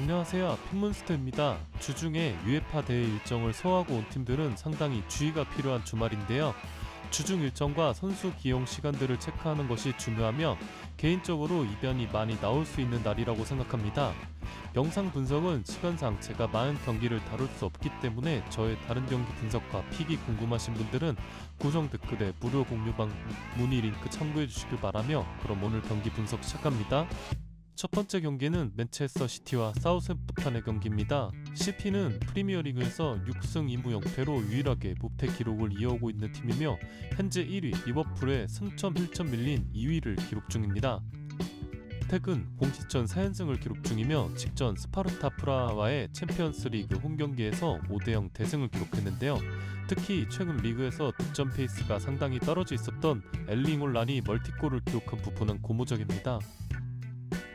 안녕하세요. 핑몬스터입니다. 주중에 UEFA 대회 일정을 소화하고 온 팀들은 상당히 주의가 필요한 주말인데요. 주중 일정과 선수 기용 시간들을 체크하는 것이 중요하며 개인적으로 이변이 많이 나올 수 있는 날이라고 생각합니다. 영상 분석은 시간상 제가 많은 경기를 다룰 수 없기 때문에 저의 다른 경기 분석과 픽이 궁금하신 분들은 고정 댓글에 무료 공유방 문의 링크 참고해 주시길 바라며 그럼 오늘 경기 분석 시작합니다. 첫 번째 경기는 맨체스터 시티와 사우샘프턴의 경기입니다. 시티는 프리미어리그에서 6승 2무 0패로 유일하게 무패 기록을 이어오고 있는 팀이며 현재 1위 리버풀에 승점 1점 밀린 2위를 기록 중입니다. 태근 공식전 4연승을 기록 중이며 직전 스파르타 프라하와의 챔피언스리그 홈경기에서 5대0 대승을 기록했는데요. 특히 최근 리그에서 득점 페이스가 상당히 떨어져 있었던 엘링 홀란이 멀티골을 기록한 부분은 고무적입니다.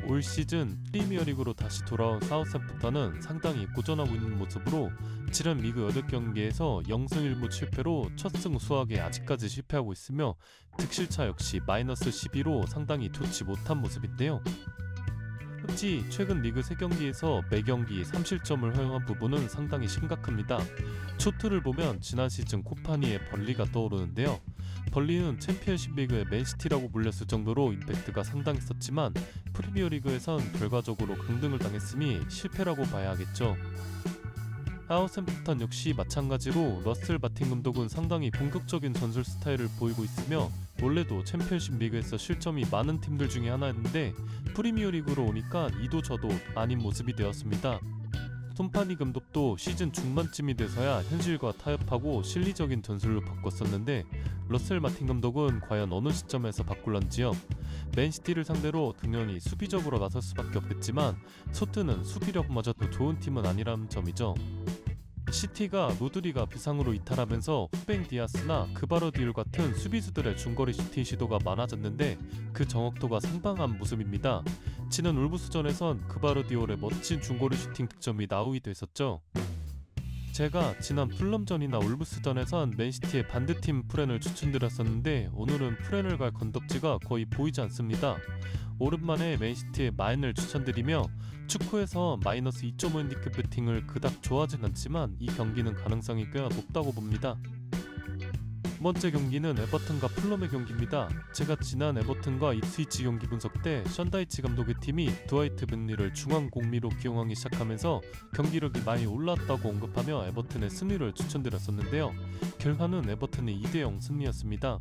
올 시즌 프리미어리그로 다시 돌아온 사우샘프턴은 상당히 고전하고 있는 모습으로 지난 리그 8경기에서 0승 1무 7패로 첫 승 수확에 아직까지 실패하고 있으며 득실차 역시 마이너스 12로 상당히 좋지 못한 모습인데요. 특히 최근 리그 3경기에서 매경기 3실점을 허용한 부분은 상당히 심각합니다. 초트를 보면 지난 시즌 코파니의 벌리가 떠오르는데요. 벌리는 챔피언십 리그의 맨시티라고 불렸을 정도로 임팩트가 상당했었지만 프리미어리그에선 결과적으로 강등을 당했으니 실패라고 봐야 하겠죠. 사우샘프턴 역시 마찬가지로 러셀 바팅 감독은 상당히 공격적인 전술 스타일을 보이고 있으며 원래도 챔피언십 리그에서 실점이 많은 팀들 중에 하나였는데 프리미어리그로 오니까 이도 저도 아닌 모습이 되었습니다. 톰파니 감독도 시즌 중반쯤이 돼서야 현실과 타협하고 실리적인 전술로 바꿨었는데 러셀 마틴 감독은 과연 어느 시점에서 바꿀런지요. 맨시티를 상대로 당연히 수비적으로 나설 수밖에 없겠지만 소트는 수비력마저도 좋은 팀은 아니라는 점이죠. 시티가 로드리가 부상으로 이탈하면서 후벤 디아스나 그바르디올 같은 수비수들의 중거리 슈팅 시도가 많아졌는데 그 정확도가 상당한 모습입니다. 지난 울브스전에선 그바르디올의 멋진 중거리 슈팅 득점이 나오기도 했었죠. 제가 지난 풀럼전이나 울브스전에선 맨시티의 반대팀 프렌을 추천드렸었는데 오늘은 프렌을 갈 건덕지가 거의 보이지 않습니다. 오랜만에 맨시티의 마인을 추천드리며 축구에서 마이너스 2.5 핸디캡 배팅을 그닥 좋아하진 않지만 이 경기는 가능성이 꽤 높다고 봅니다. 두 번째 경기는 에버튼과 풀럼의 경기입니다. 제가 지난 에버튼과 입스위치 경기 분석 때 션다이치 감독의 팀이 드와이트 백리를 중앙 공미로 기용하기 시작하면서 경기력이 많이 올랐다고 언급하며 에버튼의 승리를 추천드렸었는데요. 결과는 에버튼의 2대0 승리였습니다.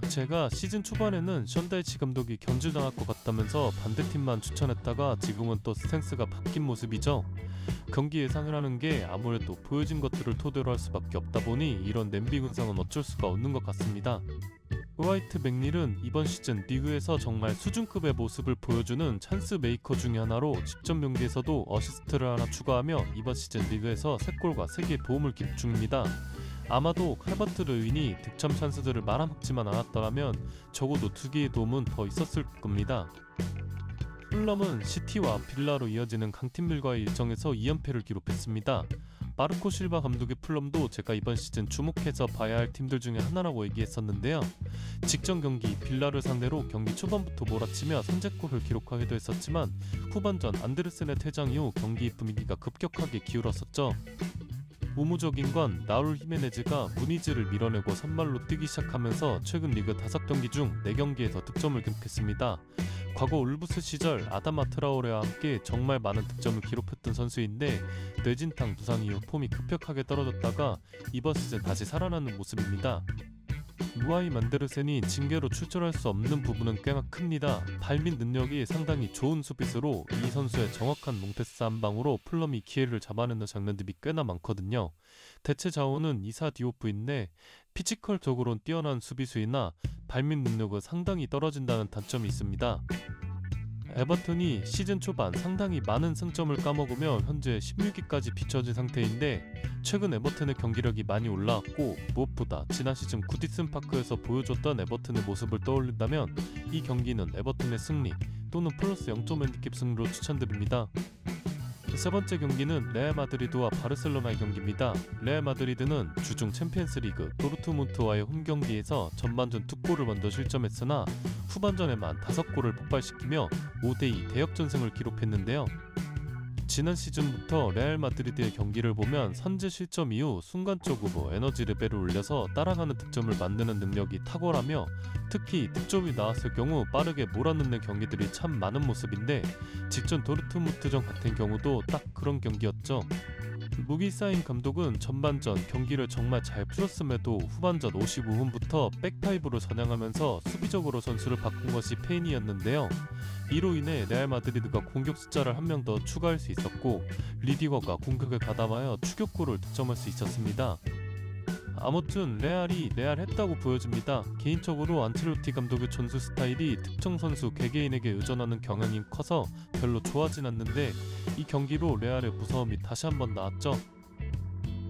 제가 시즌 초반에는 션다이치 감독이 견질당할 것 같다면서 반대팀만 추천했다가 지금은 또 스탠스가 바뀐 모습이죠. 경기 예상을 하는 게 아무래도 보여진 것들을 토대로 할 수밖에 없다 보니 이런 냄비 군상은 어쩔 수가 없는 것 같습니다. 드와이트 맥닐은 이번 시즌 리그에서 정말 수준급의 모습을 보여주는 찬스 메이커 중에 하나로 직전 경기에서도 어시스트를 하나 추가하며 이번 시즌 리그에서 3골과 3개의 도움을 기록 중입니다. 아마도 칼버트 르윈이 득점 찬스들을 말아먹지만 않았더라면 적어도 2개의 도움은 더 있었을 겁니다. 풀럼은 시티와 빌라로 이어지는 강팀들과의 일정에서 2연패를 기록했습니다. 마르코 실바 감독의 풀럼도 제가 이번 시즌 주목해서 봐야 할 팀들 중에 하나라고 얘기했었는데요. 직전 경기 빌라를 상대로 경기 초반부터 몰아치며 선제골을 기록하기도 했었지만 후반전 안데르센의 퇴장 이후 경기 분위기가 급격하게 기울었었죠. 우무적인 건 라울 히메네즈가 무니즈를 밀어내고 선발로 뛰기 시작하면서 최근 리그 5경기 중 4경기에서 득점을 기록했습니다. 과거 울브스 시절 아다마 트라오레와 함께 정말 많은 득점을 기록했던 선수인데 뇌진탕 부상 이후 폼이 급격하게 떨어졌다가 이번 시즌 다시 살아나는 모습입니다. 루아이 만데르센이 징계로 출전할 수 없는 부분은 꽤나 큽니다. 발밑 능력이 상당히 좋은 수비수로 이 선수의 정확한 롱패스 한 방으로 풀럼이 기회를 잡아내는 장면들이 꽤나 많거든요. 대체 자원은 이사 디오프인데 피지컬적으로는 뛰어난 수비수이나 발밑 능력은 상당히 떨어진다는 단점이 있습니다. 에버튼이 시즌 초반 상당히 많은 승점을 까먹으며 현재 16위까지 비춰진 상태인데 최근 에버튼의 경기력이 많이 올라왔고 무엇보다 지난 시즌 구디슨 파크에서 보여줬던 에버튼의 모습을 떠올린다면 이 경기는 에버튼의 승리 또는 플러스 0점 핸디캡 승리로 추천드립니다. 세 번째 경기는 레알 마드리드와 바르셀로나의 경기입니다. 레알 마드리드는 주중 챔피언스리그 도르트문트와의 홈경기에서 전반전 2골을 먼저 실점했으나 후반전에만 5골을 폭발시키며 5대2 대역전승을 기록했는데요. 지난 시즌부터 레알 마드리드의 경기를 보면 선제 실점 이후 순간적으로 에너지 레벨을 올려서 따라가는 득점을 만드는 능력이 탁월하며 특히 득점이 나왔을 경우 빠르게 몰아넣는 경기들이 참 많은 모습인데 직전 도르트문트전 같은 경우도 딱 그런 경기였죠. 무기사인 감독은 전반전 경기를 정말 잘 풀었음에도 후반전 55분부터 백파이브로 전향하면서 수비적으로 선수를 바꾼 것이 페인이었는데요. 이로 인해 레알 마드리드가 공격 숫자를 한 명 더 추가할 수 있었고 리디거가 공격을 가담하여 추격골을 득점할 수 있었습니다. 아무튼 레알이 레알했다고 보여집니다. 개인적으로 안첼로티 감독의 전술 스타일이 특정 선수 개개인에게 의존하는 경향이 커서 별로 좋아하진 않는데 이 경기로 레알의 무서움이 다시 한번 나왔죠.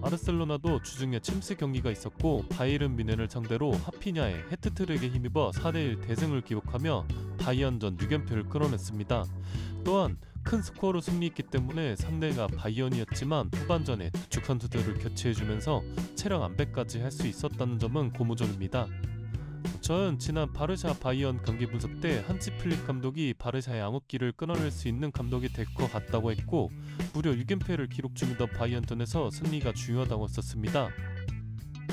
바르셀로나도 주중에 챔스 경기가 있었고 바이에른 뮌헨을 상대로 하피냐의 해트트릭에 힘입어 4대1 대승을 기록하며 바이언전 6연패를 끌어냈습니다. 또한 큰 스코어로 승리했기 때문에 상대가 바이언이었지만 후반전에 주축 선수들을 교체해주면서 체력 안배까지 할 수 있었다는 점은 고무적입니다. 저는 지난 바르샤 바이언 경기 분석 때 한치 플릭 감독이 바르샤의 암흑기를 끊어낼 수 있는 감독이 될 것 같다고 했고 무려 6연패를 기록 중이던 바이언전에서 승리가 중요하다고 했었습니다.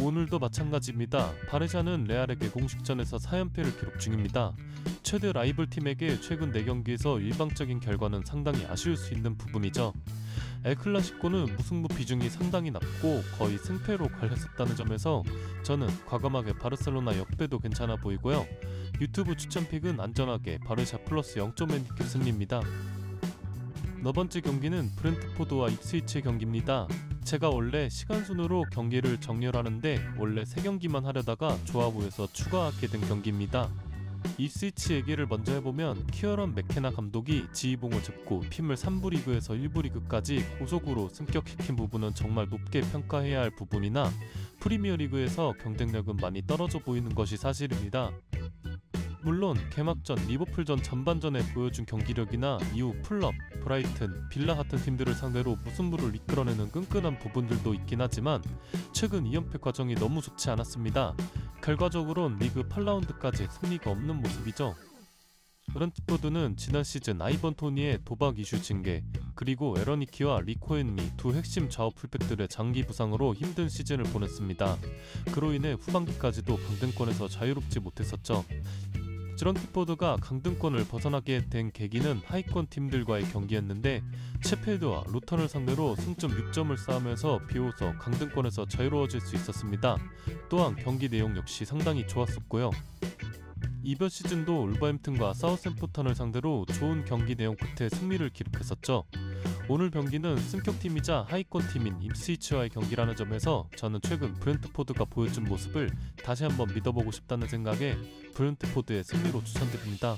오늘도 마찬가지입니다. 바르샤는 레알에게 공식전에서 4연패를 기록 중입니다. 최대 라이벌 팀에게 최근 4경기에서 일방적인 결과는 상당히 아쉬울 수 있는 부분이죠. 엘클라시코는 무승부 비중이 상당히 낮고 거의 승패로 갈렸었다는 점에서 저는 과감하게 바르셀로나 역배도 괜찮아 보이고요. 유튜브 추천픽은 안전하게 바르샤 플러스 0점 핸디캡 승리입니다. 네 번째 경기는 브렌트포드와 입스위치의 경기입니다. 제가 원래 시간순으로 경기를 정렬하는데 원래 3경기만 하려다가 좋아 보여서 추가하게 된 경기입니다. 입스위치 얘기를 먼저 해보면 키어런 맥케나 감독이 지휘봉을 잡고 팀을 3부 리그에서 1부 리그까지 고속으로 승격시킨 부분은 정말 높게 평가해야 할 부분이나 프리미어 리그에서 경쟁력은 많이 떨어져 보이는 것이 사실입니다. 물론 개막전 리버풀전 전반전에 보여준 경기력이나 이후 풀럽, 브라이튼, 빌라 같은 팀들을 상대로 무승부를 이끌어내는 끈끈한 부분들도 있긴 하지만 최근 2연패 과정이 너무 좋지 않았습니다. 결과적으론 리그 8라운드까지 승리가 없는 모습이죠. 브렌트포드는 지난 시즌 아이번 토니의 도박 이슈 징계 그리고 에러니키와 리코엔미 두 핵심 좌우 풀백들의 장기 부상으로 힘든 시즌을 보냈습니다. 그로 인해 후반기까지도 강등권에서 자유롭지 못했었죠. 브렌트포드가 강등권을 벗어나게 된 계기는 하위권 팀들과의 경기였는데 셰필드와 루턴을 상대로 승점 6점을 쌓으면서 비로소 강등권에서 자유로워질 수 있었습니다. 또한 경기 내용 역시 상당히 좋았었고요. 이번 시즌도 울버햄튼과 사우샘프턴을 상대로 좋은 경기 내용 끝에 승리를 기록했었죠. 오늘 경기는 승격팀이자 하위권 팀인 입스위치와의 경기라는 점에서 저는 최근 브렌트포드가 보여준 모습을 다시 한번 믿어보고 싶다는 생각에 브렌트포드의 승리로 추천드립니다.